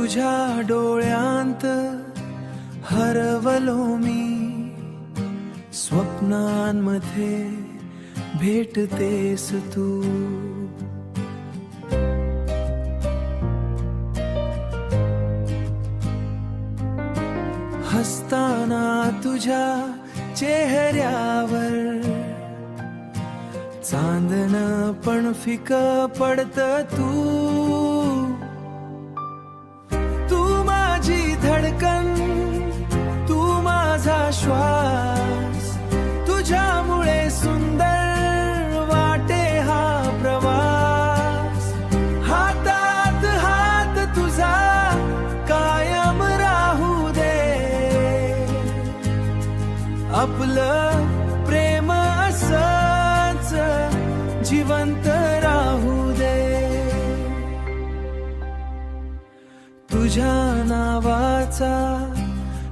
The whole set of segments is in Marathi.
तुझ्या डोळ्यांत हरवलो मी, स्वप्नांमध्ये भेटतेस तू. हसताना तुझ्या चेहऱ्यावर चांदण पण फिकं पडतं तू. तू माझी धडकन, तू माझा श्वास, तुझ्यामुळे सुंदर वाटे हा प्रवास. हातात हात तुझा कायम राहू दे, आपलं प्रेम असंच जिवंत राहू दे. तुझ्या नावाचा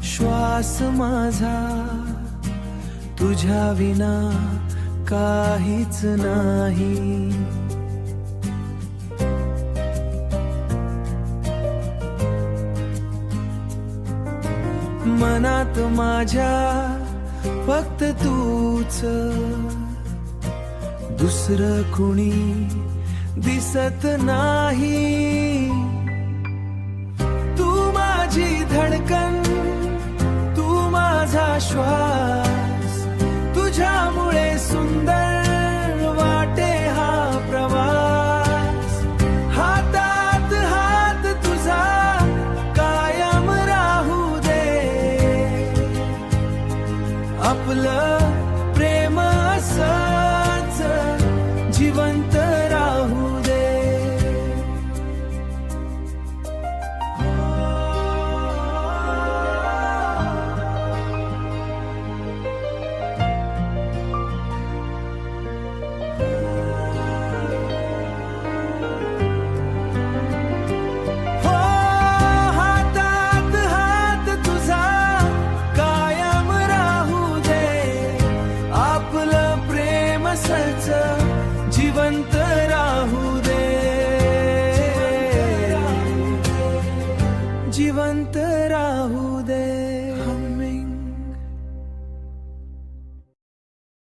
श्वास माझा, तुझ्या विना काहीच नाही. मनात माझ्या फक्त तूच, दुसरं कुणी दिसत नाही.